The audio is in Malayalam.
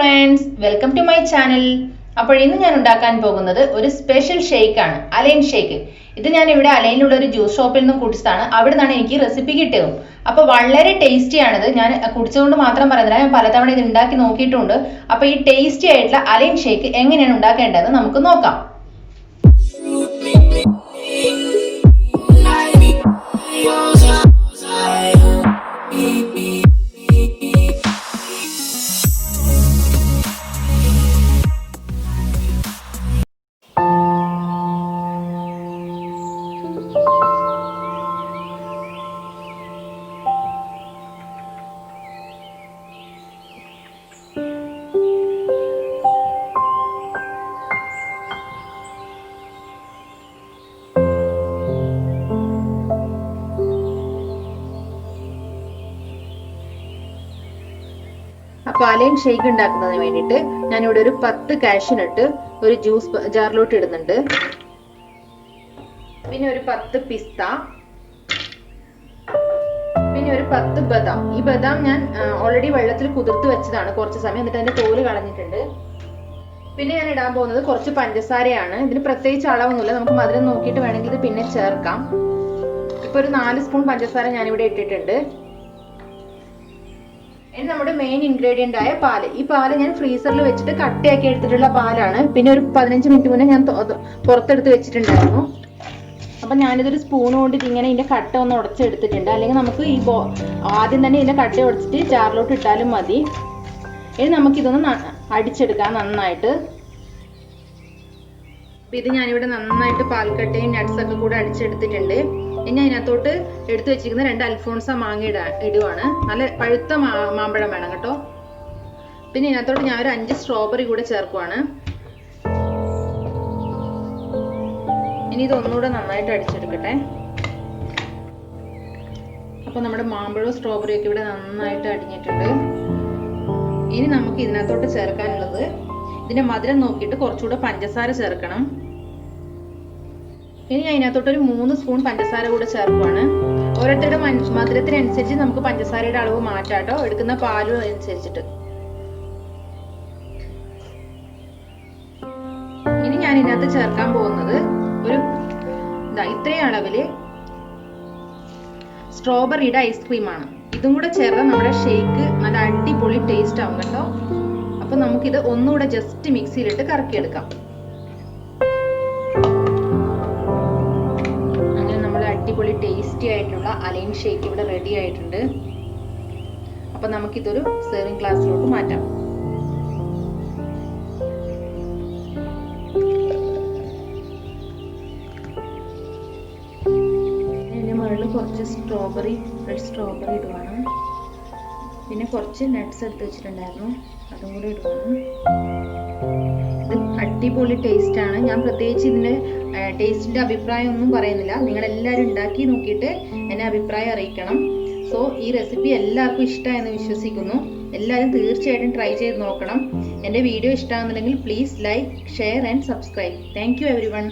Friends, welcome to my channel. അപ്പോൾ ഇന്ന് ഞാൻ ഉണ്ടാക്കാൻ പോകുന്നത് ഒരു സ്പെഷ്യൽ ഷേക്ക് ആണ്, അലൈൻ ഷേക്ക്. ഇത് ഞാൻ ഇവിടെ അലൈനിലുള്ള ഒരു ജ്യൂസ് ഷോപ്പിൽ നിന്ന് കുടിച്ചതാണ്. അവിടെ നിന്നാണ് എനിക്ക് റെസിപ്പി കിട്ടിയത്. അപ്പോൾ വളരെ ടേസ്റ്റി ആണിത്. ഞാൻ കുടിച്ചതുകൊണ്ട് മാത്രം പറയുന്നില്ല, ഞാൻ പലതവണ ഇത് ഉണ്ടാക്കി നോക്കിയിട്ടുണ്ട്. അപ്പോൾ ഈ ടേസ്റ്റി ആയിട്ടുള്ള അലൈൻ ഷേക്ക് എങ്ങനെയാണ് ഉണ്ടാക്കേണ്ടതെന്ന് നമുക്ക് നോക്കാം. അപ്പോൾ അലൈൻ ഷേക്ക് ഉണ്ടാക്കുന്നതിന് വേണ്ടിയിട്ട് ഞാനിവിടെ ഒരു 10 കാഷ്യൂനട്ട് ഒരു ജ്യൂസ് ജാറിലോട്ട് ഇടുന്നുണ്ട്. പിന്നെ ഒരു 10 പിസ്ത, പിന്നെ ഒരു 10 ബദാം. ഈ ബദാം ഞാൻ ഓൾറെഡി വെള്ളത്തിൽ കുതിർത്ത് വെച്ചതാണ് കുറച്ച് സമയം, എന്നിട്ട് അതിന്റെ തോല് കളഞ്ഞിട്ടുണ്ട്. പിന്നെ ഞാൻ ഇടാൻ പോകുന്നത് കുറച്ച് പഞ്ചസാരയാണ്. ഇതിന് പ്രത്യേകിച്ച് അളവൊന്നുമില്ല, നമുക്ക് മധുരം നോക്കിയിട്ട് വേണമെങ്കിൽ ഇത് പിന്നെ ചേർക്കാം. ഇപ്പൊ ഒരു 4 സ്പൂൺ പഞ്ചസാര ഞാനിവിടെ ഇട്ടിട്ടുണ്ട്. ഇനി നമ്മുടെ മെയിൻ ഇൻഗ്രീഡിയന്റ് ആയ പാല്. ഈ പാല് ഞാൻ ഫ്രീസറിൽ വെച്ചിട്ട് കട്ടയാക്കി എടുത്തിട്ടുള്ള പാലാണ്. പിന്നെ ഒരു 15 മിനിറ്റ് മുന്നേ ഞാൻ പുറത്തെടുത്ത് വെച്ചിട്ടുണ്ടായിരുന്നു. അപ്പൊ ഞാനിതൊരു സ്പൂൺ കൊണ്ട് ഇങ്ങനെ ഇതിന്റെ കട്ട ഒന്ന് ഉടച്ചെടുത്തിട്ടുണ്ട്. അല്ലെങ്കിൽ നമുക്ക് ഈ ആദ്യം തന്നെ ഇതിന്റെ കട്ട ഉടച്ചിട്ട് ജാറിലോട്ട് ഇട്ടാലും മതി. ഇനി നമുക്കിതൊന്ന് അടിച്ചെടുക്കാം നന്നായിട്ട്. അപ്പൊ ഇത് ഞാനിവിടെ നന്നായിട്ട് പാൽക്കട്ടയും നട്ട്സ് ഒക്കെ കൂടെ അടിച്ചെടുത്തിട്ടുണ്ട്. ഇനി അതിനകത്തോട്ട് എടുത്തു വെച്ചിരിക്കുന്ന 2 അൽഫോൺസ മാങ്ങ ഇടുവാണ്. നല്ല പഴുത്ത മാമ്പഴം വേണം കേട്ടോ. പിന്നെ ഇതിനകത്തോട്ട് ഞാൻ ഒരു 5 സ്ട്രോബെറി കൂടെ ചേർക്കുവാണ്. ഇനി ഇത് ഒന്നുകൂടെ നന്നായിട്ട് അടിച്ചെടുക്കട്ടെ. അപ്പൊ നമ്മുടെ മാമ്പഴവും സ്ട്രോബെറിയും ഒക്കെ ഇവിടെ നന്നായിട്ട് അടിഞ്ഞിട്ടുണ്ട്. ഇനി നമുക്ക് ഇതിനകത്തോട്ട് ചേർക്കാനുള്ളത്, ഇതിന്റെ മധുരം നോക്കിയിട്ട് കുറച്ചുകൂടെ പഞ്ചസാര ചേർക്കണം. ഇനി ഞാൻ ഇതിനകത്തോട്ട് ഒരു 3 സ്പൂൺ പഞ്ചസാര കൂടെ ചേർക്കുവാണ്. ഓരോരുത്തരുടെ മധുരത്തിനനുസരിച്ച് നമുക്ക് പഞ്ചസാരയുടെ അളവ് മാറ്റാട്ടോ, എടുക്കുന്ന പാലും അനുസരിച്ചിട്ട്. ഇനി ഞാൻ ഇതിനകത്ത് ചേർക്കാൻ പോകുന്നത് ഒരു ഇത്രയും അളവില് സ്ട്രോബെറിയുടെ ഐസ്ക്രീമാണ്. ഇതും കൂടെ ചേർത്താൽ നമ്മുടെ ഷേക്ക് നല്ല അടിപൊളി ടേസ്റ്റ് ആവും കേട്ടോ. അപ്പൊ നമുക്കിത് ഒന്നുകൂടെ ജസ്റ്റ് മിക്സിയിലിട്ട് കറക്കിയെടുക്കാം. അടിപൊളി ടേസ്റ്റി ആയിട്ടുള്ള അലൈൻ ഷേക്ക് ഇവിടെ റെഡി ആയിട്ടുണ്ട്. അപ്പൊ നമുക്കിതൊരു സെർവിങ് ഗ്ലാസ്സിലോട്ട് മാറ്റാം. അതിന്റെ മുകളിൽ കുറച്ച് റെഡ് സ്ട്രോബെറി ഇടുവാണ്. പിന്നെ കുറച്ച് നട്ട്സ് എടുത്ത് വെച്ചിട്ടുണ്ടായിരുന്നു, അതും കൂടെ ഇടുവാണ്. ഇത് അടിപൊളി ടേസ്റ്റ് ആണ്. ഞാൻ പ്രത്യേകിച്ച് ഇതിന്റെ ടേസ്റ്റിന്റെ അഭിപ്രായം ഒന്നും പറയുന്നില്ല. നിങ്ങൾ എല്ലാവരും ഉണ്ടാക്കി നോക്കിയിട്ട് എന്നെ അഭിപ്രായം അറിയിക്കണം. സോ ഈ റെസിപ്പി എല്ലാവർക്കും ഇഷ്ടമായെന്ന് വിശ്വസിക്കുന്നു. എല്ലാവരും തീർച്ചയായിട്ടും ട്രൈ ചെയ്ത് നോക്കണം. എൻ്റെ വീഡിയോ ഇഷ്ടമാകുന്നുണ്ടെങ്കിൽ please like, share and subscribe. Thank you everyone.